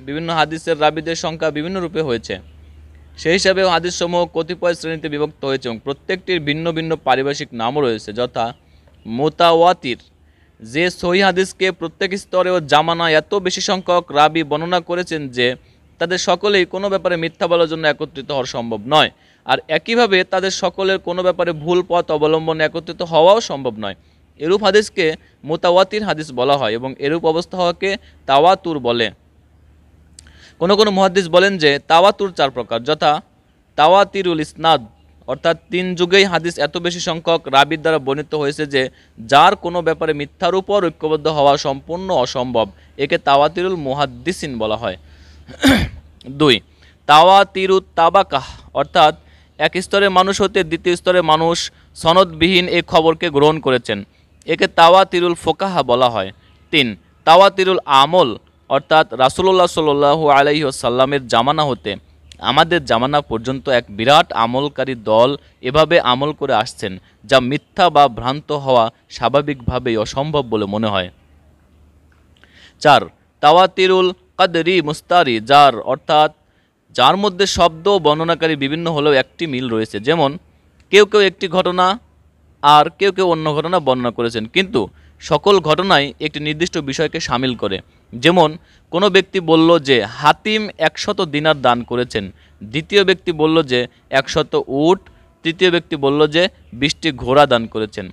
বিভিন্ন হাদিসের রাবিদের সংখ্যা বিভিন্ন রূপে হয়েছে। সেই হিসাবে হাদিস সমূহ কতিপয় শ্রেণীতে বিভক্ত হয়েছে এবং প্রত্যেকটির ভিন্ন ভিন্ন পারিভাষিক নামও রয়েছে, যথা মুতাওয়াতির, যে সহিহ হাদিসকে প্রত্যেক স্তরে ও জামানায় এত বেশি সংখ্যক রাবি বর্ণনা করেছেন যে তাদের সকলেই কোনো ব্যাপারে মিথ্যা বলার জন্য একত্রিত হওয়া সম্ভব নয়, আর একইভাবে তাদের সকলের কোনো ব্যাপারে ভুল পথ অবলম্বনে একত্রিত হওয়াও সম্ভব নয়। এরূপ হাদিসকে মুতাওয়াতির হাদিস বলা হয় এবং এরূপ অবস্থা হওয়াকে তাওয়াতুর বলে। কোনো কোনো মুহাদ্দিস বলেন যে তাওয়াতুর 4 প্রকার, যথা তাওয়াতিরুল ইসনাদ, অর্থাৎ 3 যুগেই হাদিস এত বেশি সংখ্যক রাবির দ্বারা বর্ণিত হয়েছে যে যার কোনো ব্যাপারে মিথ্যার উপর ঐক্যবদ্ধ হওয়া সম্পূর্ণ অসম্ভব, একে তাওয়াতিরুল মুহাদ্দিসিন বলা হয়। 2. তাওয়াতিরুত তাবাকাহ, অর্থাৎ এক স্তরের মানুষ হতে দ্বিতীয় স্তরের মানুষ সনদবিহীন এই খবরকে গ্রহণ করেছেন, একে তাওয়াতিরুল ফোকাহা বলা হয়। 3. তাওয়াতিরুল আমল, অর্থাৎ রাসূলুল্লাহ সাল্লাল্লাহু আলাইহি ওয়াসাল্লামের জামানা হতে আমাদের জামানা পর্যন্ত এক বিরাট আমলকারী দল এভাবে আমল করে আসছেন, যা মিথ্যা বা ভ্রান্ত হওয়া স্বাভাবিকভাবেই অসম্ভব বলে মনে হয়। 4. তাওয়াতিরুল কদরি মুস্তারি, যার মধ্যে শব্দ ও বর্ণনাকারী বিভিন্ন হলেও একটি মিল রয়েছে, যেমন কেউ কেউ একটি ঘটনা আর কেউ কেউ অন্য ঘটনা বর্ণনা করেছেন, কিন্তু সকল ঘটনাই একটি নির্দিষ্ট বিষয়কে শামিল করে। যেমন কোনো ব্যক্তি বলল যে হাতিম 100 দিনার দান করেছেন, দ্বিতীয় ব্যক্তি বলল যে 100 উট, তৃতীয় ব্যক্তি বলল যে 20টি ঘোড়া দান করেছেন।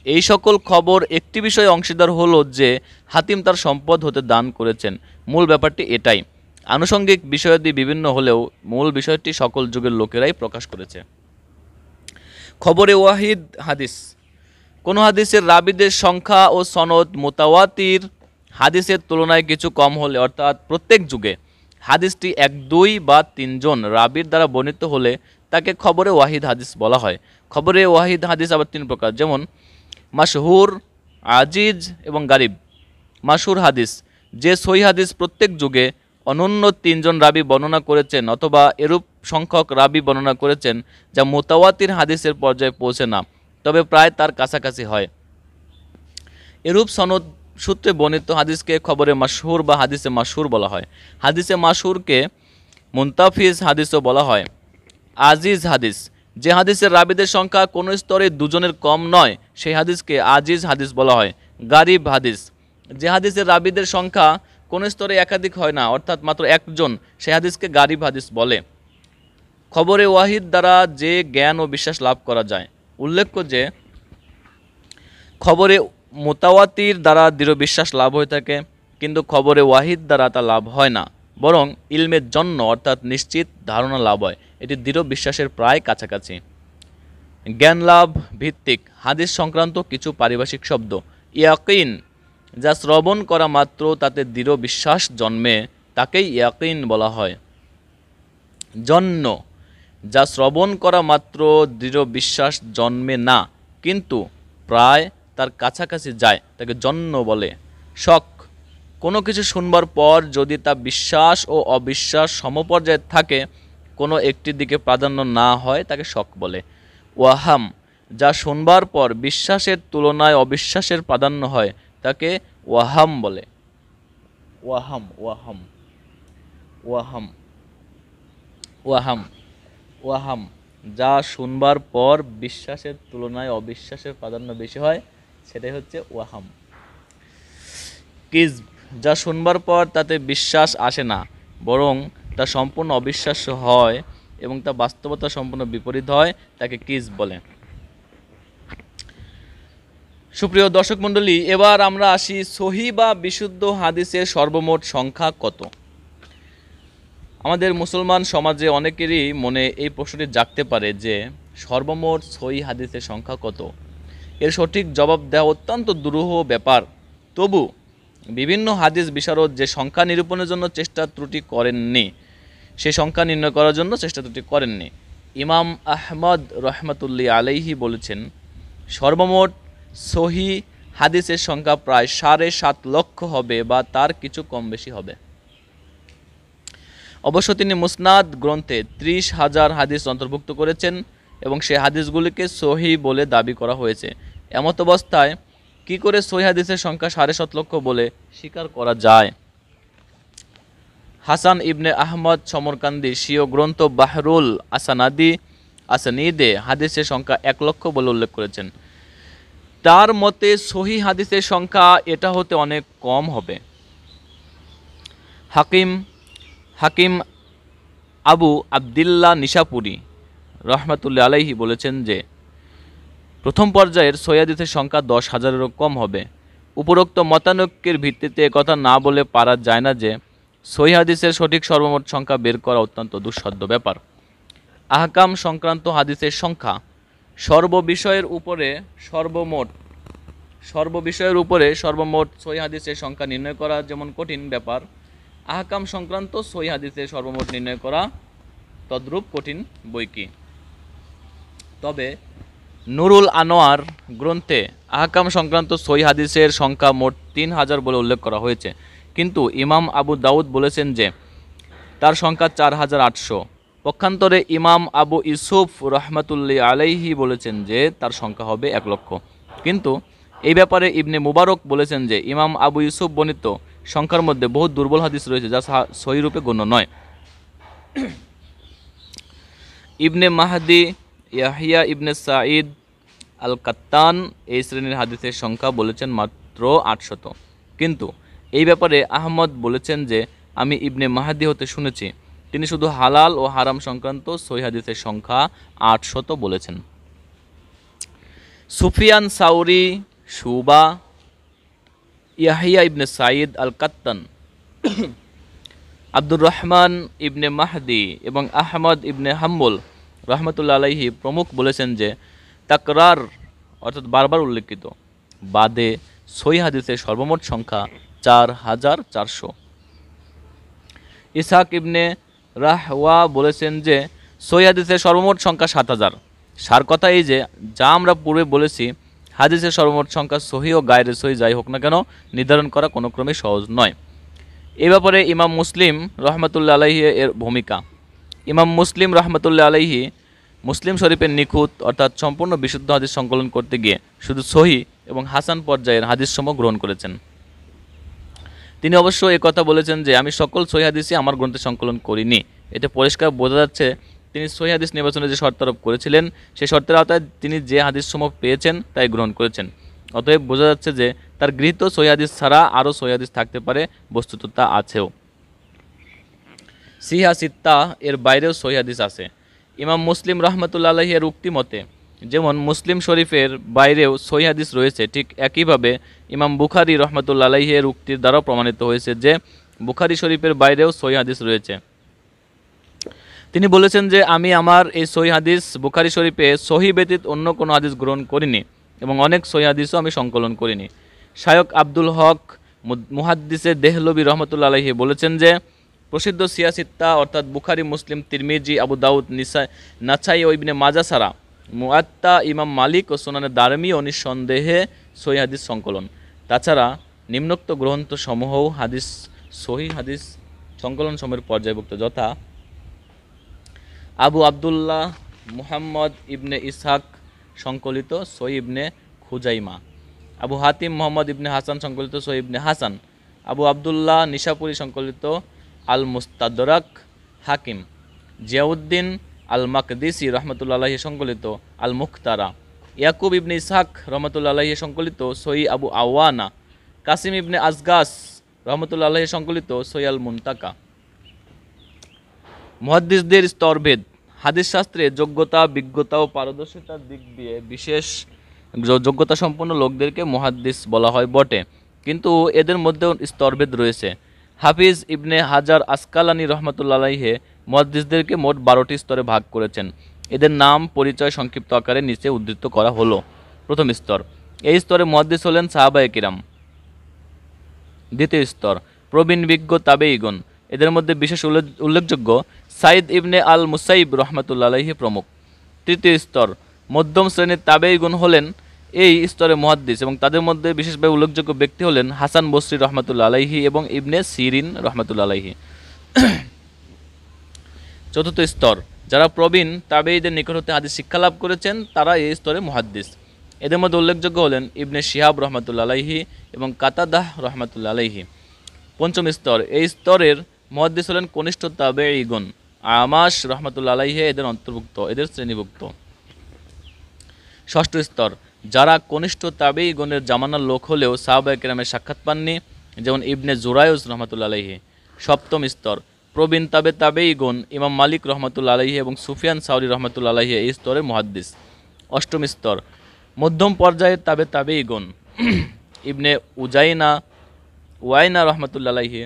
এই সকল খবর একটি বিষয়ে অংশীদার হলো যে হাতিম তার সম্পদ হতে দান করেছেন। মূল ব্যাপারটি এটাই। আনুষঙ্গিক বিষয়াদি বিভিন্ন হলেও মূল বিষয়টি সকল যুগের লোকেরাই প্রকাশ করেছে। খবরে ওয়াহিদ হাদিস, কোনো হাদিসের রাবিদের সংখ্যা ও সনদ মুতাওয়াতির হাদিসের তুলনায় কিছু কম হলে, অর্থাৎ প্রত্যেক যুগে হাদিসটি 1, 2 বা 3 জন রাবির দ্বারা বর্ণিত হলে তাকে খবরে ওয়াহিদ হাদিস বলা হয়। খবরে ওয়াহিদ হাদিস আবার 3 প্রকার, যেমন মাশহুর, আজিজ এবং গারিব। মাশহুর হাদিস, যে সহিহ হাদিস প্রত্যেক যুগে অনন্য 3 জন রাবি বর্ণনা করেছেন অথবা এরূপ সংখ্যক রাবি বর্ণনা করেছেন যা মুতাওয়াতির হাদিসের পর্যায়ে পৌঁছে না, তবে প্রায় তার কাছাকাছি হয়। এরূপ সনদ সূত্রে বর্ণিত হাদিসকে খবরে মাশহুর বা হাদিসে মাশহুর বলা হয়। হাদিসে মাশহুরকে মুনতাফিজ হাদিসও বলা হয়। আজিজ হাদিস, যে হাদিসের রাবিদের সংখ্যা কোনো স্তরে 2 জনের কম নয়, সেই হাদিসকে আজিজ হাদিস বলা হয়। গারিব হাদিস, যে হাদিসের রাবিদের সংখ্যা কোনো স্তরে একাধিক হয় না, অর্থাৎ মাত্র 1 জন, সেই হাদিসকে গারিব হাদিস বলে। খবরে ওয়াহিদ দ্বারা যে জ্ঞান ও বিশ্বাস লাভ করা যায়। উল্লেখ্য যে খবরে মুতাওয়াতির দ্বারা দৃঢ় বিশ্বাস লাভ হয়ে থাকে, কিন্তু খবরে ওয়াহিদ দ্বারা তা লাভ হয় না, বরং ইলমের জন্য অর্থাৎ নিশ্চিত ধারণা লাভ হয়। এটি দৃঢ় বিশ্বাসের প্রায় কাছাকাছি। জ্ঞান লাভ ভিত্তিক হাদিস সংক্রান্ত কিছু পারিভাষিক শব্দ। ইয়াকিন, যা শ্রবণ করা মাত্র তাতে দৃঢ় বিশ্বাস জন্মে, তাকেই ইয়াকিন বলা হয়। জন্য, যা শ্রবণ করা মাত্র দৃঢ় বিশ্বাস জন্মে না কিন্তু প্রায় তার কাছাকাছি যায়, তাকে জন্য বলে। শক, কোনো কিছু শুনবার পর যদি তা বিশ্বাস ও অবিশ্বাস সমপর্যায়ে থাকে, কোনো একটির দিকে প্রাধান্য না হয়, তাকে শক বলে। ওয়াহাম, যা শুনবার পর বিশ্বাসের তুলনায় অবিশ্বাসের প্রাধান্য হয়, তাকে ওয়াহাম বলে। ওয়াহাম ওয়াহাম ওয়াহাম ওয়াহাম ওয়াহাম, যা শুনবার পর বিশ্বাসের তুলনায় অবিশ্বাসের প্রাধান্য বেশি হয়, সেটাই হচ্ছে ওয়াহাম। কিজব, যা শুনবার পর তাতে বিশ্বাস আসে না, বরং তা সম্পূর্ণ অবিশ্বাস্য হয় এবং তা বাস্তবতা সম্পূর্ণ বিপরীত হয়, তাকে কিজব বলে। সুপ্রিয় দর্শক মণ্ডলী, এবার আমরা আসি সহি বা বিশুদ্ধ হাদিসের সর্বমোট সংখ্যা কত। আমাদের মুসলমান সমাজে অনেকেরই মনে এই প্রশ্নটি জাগতে পারে যে সর্বমোট সহি হাদিসের সংখ্যা কত। এর সঠিক জবাব দেওয়া অত্যন্ত দুরূহ ব্যাপার। তবু বিভিন্ন হাদিস বিশারদ যে সংখ্যা নিরূপণের জন্য চেষ্টা ত্রুটি করেননি, সে সংখ্যা নির্ণয় করার জন্য চেষ্টা ত্রুটি করেননি। ইমাম আহমদ রহমাতুল্লাহ আলাইহি বলেছেন, সর্বমোট সহি হাদিসের সংখ্যা প্রায় 7.5 লক্ষ হবে বা তার কিছু কম বেশি হবে। অবশ্য তিনি মুসনাদ গ্রন্থে 30,000 হাদিস অন্তর্ভুক্ত করেছেন এবং সে হাদিসগুলিকে সহি বলে দাবি করা হয়েছে। এমত অবস্থায় কি করে সহি হাদিসের সংখ্যা 7.5 লক্ষ বলে স্বীকার করা যায়? হাসান ইবনে আহমদ সমরকান্দি স্বীয় গ্রন্থ বাহরুল আসানিদে হাদিসের সংখ্যা 1 লক্ষ বলে উল্লেখ করেছেন। তার মতে সহি হাদিসের সংখ্যা এটা হতে অনেক কম হবে। হাকিম আবু আবদিল্লাহ নিশাপুরি রহমাতুল্লাহ আলাইহি বলেছেন যে প্রথম পর্যায়ের সহি হাদিসের সংখ্যা 10,000-এরও কম হবে। উপরোক্ত মতানৈক্যের ভিত্তিতে একথা না বলে পারা যায় না যে সহি হাদিসের সঠিক সর্বমোট সংখ্যা বের করা অত্যন্ত দুঃসাধ্য ব্যাপার। আহকাম সংক্রান্ত হাদিসের সংখ্যা সর্ববিষয়ের উপরে সর্বমোট সহি হাদিসের সংখ্যা নির্ণয় করা যেমন কঠিন ব্যাপার, আহকাম সংক্রান্ত সহি হাদিসের সর্বমোট নির্ণয় করা তদ্রূপ কঠিন বৈকি। তবে নুরুল আনোয়ার গ্রন্থে আহকাম সংক্রান্ত সহি হাদিসের সংখ্যা মোট 3,000 বলে উল্লেখ করা হয়েছে, কিন্তু ইমাম আবু দাউদ বলেছেন যে তার সংখ্যা 4,800। পক্ষান্তরে ইমাম আবু ইউসুফ রহমাতুল্লাহ আলাইহি বলেছেন যে তার সংখ্যা হবে 1 লক্ষ। কিন্তু এই ব্যাপারে ইবনে মুবারক বলেছেন যে ইমাম আবু ইউসুফ বর্ণিত সংখ্যার মধ্যে বহু দুর্বল হাদিস রয়েছে যা সহি রূপে গণ্য নয়। ইবনে মাহদি ইয়াহিয়া ইবনে সাঈদ আল কাত্তান এই শ্রেণীর হাদিসের সংখ্যা বলেছেন মাত্র 800। কিন্তু এই ব্যাপারে আহমদ বলেছেন যে আমি ইবনে মাহদি হতে শুনেছি তিনি শুধু হালাল ও হারাম সংক্রান্ত সহি হাদিসের সংখ্যা 800 বলেছেন। সুফিয়ান সাউরি, শুবা, ইয়াহিয়া ইবনে সাঈদ আল কাত্তান, আব্দুর রহমান ইবনে মাহদি এবং আহমদ ইবনে হাম্বল রহমতুল্লাহ আলাইহি প্রমুখ বলেছেন যে তাকরার অর্থাৎ বারবার উল্লেখিত বাদে সহি হাদিসের সর্বমোট সংখ্যা 4,400। ইসহাক ইবনে রাহওয়া বলেছেন যে সহি হাদিসের সর্বমোট সংখ্যা 7,000। সার কথা এই যে যা আমরা পূর্বে বলেছি, হাদিসের সর্বমোট সংখ্যা সহি ও গায়রে সহি যাই হোক না কেন নির্ধারণ করা কোনো ক্রমে সহজ নয়। এ ব্যাপারে ইমাম মুসলিম রহমতুল্লাহ আলাইহি এর ভূমিকা। ইমাম মুসলিম রহমতুল্লাহ আলাইহি মুসলিম শরীফের নিখুঁত অর্থাৎ সম্পূর্ণ বিশুদ্ধ হাদিস সংকলন করতে গিয়ে শুধু সহি এবং হাসান পর্যায়ের হাদিসসমূহ গ্রহণ করেছেন। তিনি অবশ্য কথা বলেছেন যে আমি সকল সহি হাদিসই আমার গ্রন্থে সংকলন করিনি। এতে পরিষ্কার বোঝা যাচ্ছে তিনি সহি হাদিস নির্বাচনে যে শর্ত আরোপ করেছিলেন সেই শর্তের আওতায় তিনি যে হাদিসসমূহ পেয়েছেন তাই গ্রহণ করেছেন। অতএব বোঝা যাচ্ছে যে তার গৃহীত সহি হাদিস ছাড়া আরও সহি হাদিস থাকতে পারে, বস্তুত তা আছেও। সিহা সিত্তা এর বাইরেও সহি হাদিস আছে। ইমাম মুসলিম রহমতুল্লাহ আলাইহি এর উক্তি মতে যেমন মুসলিম শরীফের বাইরেও সহি হাদিস রয়েছে, ঠিক একইভাবে ইমাম বুখারী রহমতুল্লাহ আলাইহি এর উক্তির দ্বারাও প্রমাণিত হয়েছে যে বুখারী শরীফের বাইরেও সহি হাদিস রয়েছে। তিনি বলেছেন যে আমি আমার এই সহি হাদিস বুখারী শরীফে সহি ব্যতীত অন্য কোনো হাদিস গ্রহণ করিনি এবং অনেক সহি হাদিসও আমি সংকলন করিনি। শায়খ আব্দুল হক মুহাদ্দিসে দেহলভী রহমতুল্লাহ আলাইহি বলেছেন যে প্রসিদ্ধ সিয়াসিত্তা অর্থাৎ বুখারী, মুসলিম, তিরমিজি, আবু দাউদ, নাসাই ও ইবনে মাজা ছাড়া মুআত্তা, ইমাম মালিক ও সুনানে দারমি ও নিঃসন্দেহে সহি হাদিস সংকলন। তাছাড়া নিম্নোক্ত গ্রন্থসমূহও সহি হাদিস সংকলন সময়ের পর্যায়ভুক্ত, যথা আবু আবদুল্লাহ মুহাম্মদ ইবনে ইসহাক সংকলিত সহি ইবনে খুজাইমা, আবু হাতিম মুহাম্মদ ইবনে হাসান সংকলিত সহি ইবনে হাসান, আবু আবদুল্লাহ নিশাপুরি সংকলিত আল মুস্তাদরাক, হাকিম জিয়াউদ্দিন আল মাকদিসি রহমতুল্লাহ আলাইহি সংকলিত আল মুখতারা, ইয়াকুব ইবনে ইসহাক রহমতুল্লাহ আলাইহি সংকলিত সহি আবু আওয়ানা, কাসিম ইবনে আজগাস রহমতুল্লাহ আলাইহি সংকলিত সহি আল মুনতাকা। মুহাদ্দিসদের স্তরভেদ। হাদিস শাস্ত্রে যোগ্যতা, বিজ্ঞতা ও পারদর্শিতার দিক দিয়ে বিশেষ যোগ্যতা সম্পন্ন লোকদেরকে মুহাদ্দিস বলা হয় বটে, কিন্তু এদের মধ্যেও স্তরভেদ রয়েছে। হাফিজ ইবনে হাজার আসকালানি রহমতুল্লাহ আলাইহি মুহাদ্দিসদেরকে মোট 12টি স্তরে ভাগ করেছেন। এদের নাম পরিচয় সংক্ষিপ্ত আকারে নিচে উদ্ধৃত করা হলো। প্রথম স্তর, এই স্তরে মুহাদ্দিস হলেন সাহাবায়ে কিরাম। দ্বিতীয় স্তর, প্রবীণ বিজ্ঞ তাবেঈগণ। এদের মধ্যে বিশেষ উল্লেখযোগ্য সাইদ ইবনে আল মুসাইব রহমতুল্লাহ আলাইহি প্রমুখ। তৃতীয় স্তর, মধ্যম শ্রেণীর তাবেঈগণ হলেন এই স্তরে মুহাদ্দিস, এবং তাদের মধ্যে বিশেষভাবে উল্লেখযোগ্য ব্যক্তি হলেন হাসান বসরি রহমতুল্লাহ আলাইহি এবং ইবনে সিরিন রহমতুল্লাহ আলাইহি। চতুর্থ স্তর, যারা প্রবীণ তাবেঈদের নিকট হতে হাদিস শিক্ষা লাভ করেছেন তারা এই স্তরে মুহাদ্দিস। এদের মধ্যে উল্লেখযোগ্য হলেন ইবনে শিহাব রহমতুল্লাহ আলাইহি এবং কাতাদাহ রহমতুল্লাহ আলাইহি। পঞ্চম স্তর, এই স্তরের মুহাদ্দিস হলেন কনিষ্ঠ তাবেঈগণ। আমাশ রহমতুল্লাহ আলাইহি এদের অন্তর্ভুক্ত, এদের শ্রেণীভুক্ত। ষষ্ঠ স্তর, যারা কনিষ্ঠ তাবেঈগণের জামানার লোক হলেও সাহাবায়ে কেরামের সাক্ষাৎ পাননি, যেমন ইবনে জুরায়জ রহমতুল্লাহ আলাইহি। সপ্তম স্তর, প্রবীণ তাবেঈগণ ইমাম মালিক রহমতুল্লাহ আলাইহি এবং সুফিয়ান সাউরি রহমতুল্লাহ আলাইহি এই স্তরে মুহাদ্দিস। অষ্টম স্তর, মধ্যম পর্যায়ের তাবেঈগণ ইবনে ওয়াইনা রহমতুল্লাহ আলাইহি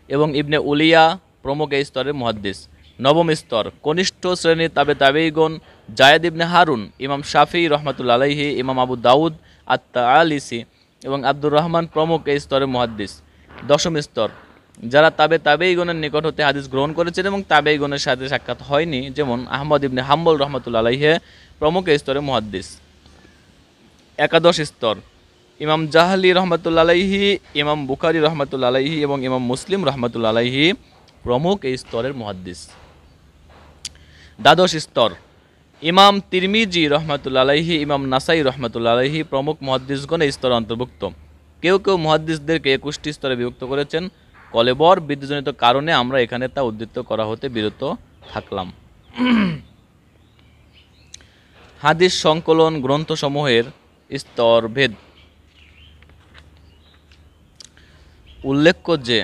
এবং ইবনে উলিয়া প্রমুখ এই স্তরের মুহাদ্দিস। নবম স্তর, কনিষ্ঠ শ্রেণীর তাবেঈগণ জায়েদ ইবনে হারুন, ইমাম শাফিঈ রহমতুল্লাহ আলাইহি, ইমাম আবু দাউদ আত-তাআলিসি এবং আব্দুর রহমান প্রমুখ এই স্তরের মুহাদ্দিস। দশম স্তর, যারা তাবেঈগণের নিকট হতে হাদিস গ্রহণ করেছেন এবং তাবেঈগণের সাথে সাক্ষাৎ হয়নি, যেমন আহমদ ইবনে হাম্বল রহমতুল্লাহ আলাইহি প্রমুখ এই স্তরে মুহাদ্দিস। একাদশ স্তর, ইমাম জাহলি রহমতুল্লাহ আলাইহি, ইমাম বুখারী রহমতুল্লাহ আলাইহি এবং ইমাম মুসলিম রহমতুল্লাহ আলাইহি প্রমুখ এই স্তরের মুহাদ্দিস। দ্বাদশ স্তর, ইমাম তিরমিজি রহমতুল্লাহ আলাইহি, ইমাম নাসাই রহমতুল্লাহ আলাইহি প্রমুখ মুহাদ্দিসগণ এই স্তরে অন্তর্ভুক্ত। কেউ কেউ মুহাদ্দিসদেরকে 21টি স্তরে বিভক্ত করেছেন। কলেবর বিদ্যুৎজনিত কারণে আমরা এখানে তা উদ্ধৃত করা হতে বিরত থাকলাম। হাদিস সংকলন গ্রন্থসমূহের স্তরভেদ। উল্লেখ্য যে